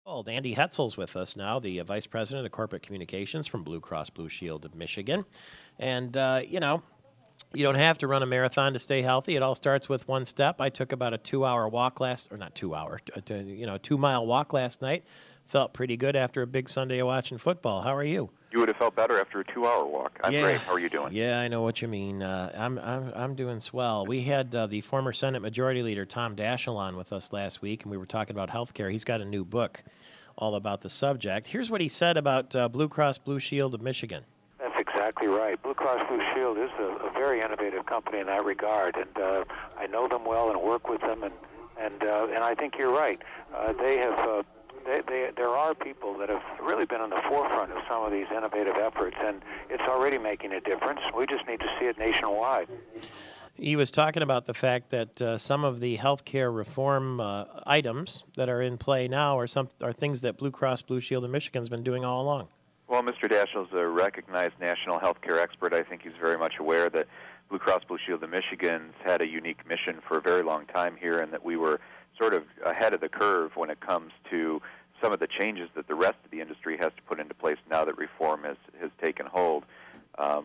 Well, Andy Hetzel's with us now, the Vice President of Corporate Communications from Blue Cross Blue Shield of Michigan. And, you don't have to run a marathon to stay healthy. It all starts with one step. I took about a 2-hour walk or not 2 hour, 2-mile walk last night. Felt pretty good after a big Sunday of watching football. How are you? You would have felt better after a 2-hour walk. I'm great. How are you doing? Yeah, I know what you mean. I'm doing swell. We had the former Senate Majority Leader Tom Daschle on with us last week, and we were talking about health care. He's got a new book all about the subject. Here's what he said about Blue Cross Blue Shield of Michigan. That's exactly right. Blue Cross Blue Shield is a very innovative company in that regard, and I know them well and work with them, and I think you're right. They have. There are people that have really been on the forefront of some of these innovative efforts, and it's already making a difference. We just need to see it nationwide. He was talking about the fact that some of the healthcare reform items that are in play now are things that Blue Cross Blue Shield of Michigan's been doing all along. Well, Mr. Daschle is a recognized national healthcare expert. I think he's very much aware that Blue Cross Blue Shield of Michigan's had a unique mission for a very long time here, and that we were sort of ahead of the curve when it comes to some of the changes that the rest of the industry has to put into place now that reform has taken hold.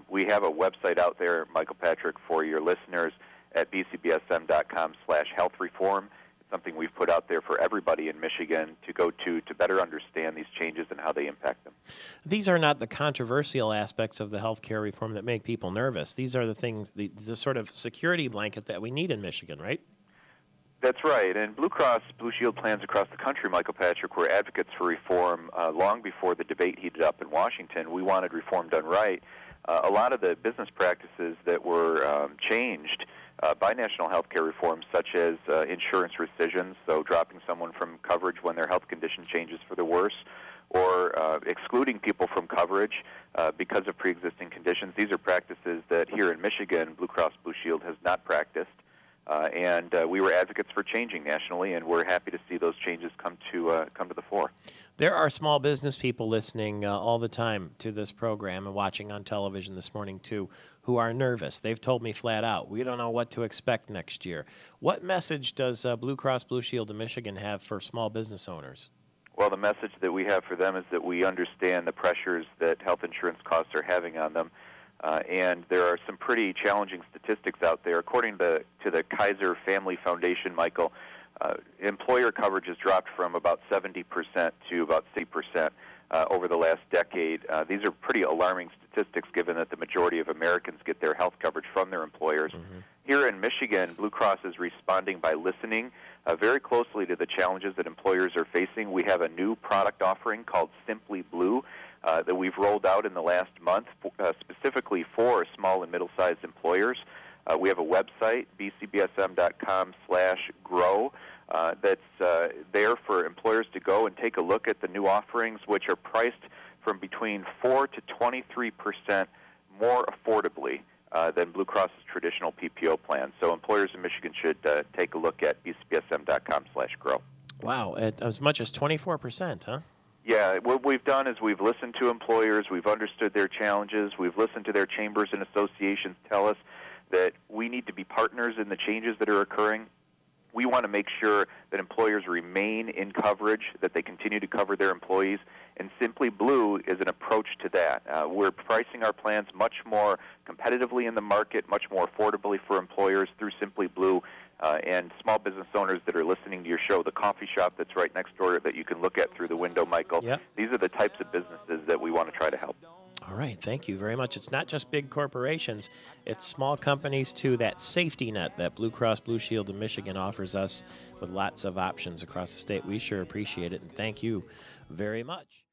We have a website out there, Michael Patrick, for your listeners at bcbsm.com/healthreform. It's something we've put out there for everybody in Michigan to go to better understand these changes and how they impact them. These are not the controversial aspects of the healthcare reform that make people nervous. These are the things, the sort of security blanket that we need in Michigan, right? That's right, and Blue Cross Blue Shield plans across the country, Michael Patrick, were advocates for reform long before the debate heated up in Washington. We wanted reform done right. A lot of the business practices that were changed by national health care reform, such as insurance rescissions, so dropping someone from coverage when their health condition changes for the worse, or excluding people from coverage because of pre-existing conditions. These are practices that here in Michigan, Blue Cross Blue Shield has not practiced. And we were advocates for changing nationally, and we're happy to see those changes come to the fore. There are small business people listening all the time to this program and watching on television this morning, too, who are nervous. They've told me flat out, we don't know what to expect next year. What message does Blue Cross Blue Shield of Michigan have for small business owners? Well, the message that we have for them is that we understand the pressures that health insurance costs are having on them. And there are some pretty challenging statistics out there. According to the Kaiser Family Foundation, Michael, employer coverage has dropped from about 70% to about 60% over the last decade. These are pretty alarming statistics given that the majority of Americans get their health coverage from their employers. Mm-hmm. Here in Michigan, Blue Cross is responding by listening very closely to the challenges that employers are facing. We have a new product offering called Simply Blue that we've rolled out in the last month specifically for small and middle-sized employers. We have a website, bcbsm.com/grow, that's there for employers to go and take a look at the new offerings, which are priced from between 4 to 23% more affordably than Blue Cross's traditional PPO plan. So employers in Michigan should take a look at bcbsm.com/grow. Wow, as much as 24%, huh? Yeah, what we've done is we've listened to employers, we've understood their challenges, we've listened to their chambers and associations tell us that we need to be partners in the changes that are occurring. We want to make sure that employers remain in coverage, that they continue to cover their employees, and Simply Blue is an approach to that. We're pricing our plans much more competitively in the market, much more affordably for employers through Simply Blue. And small business owners that are listening to your show, the coffee shop that's right next door that you can look at through the window, Michael, yep. These are the types of businesses that we want to try to help. All right, thank you very much. It's not just big corporations, it's small companies too, that safety net that Blue Cross Blue Shield of Michigan offers us with lots of options across the state. We sure appreciate it, and thank you very much.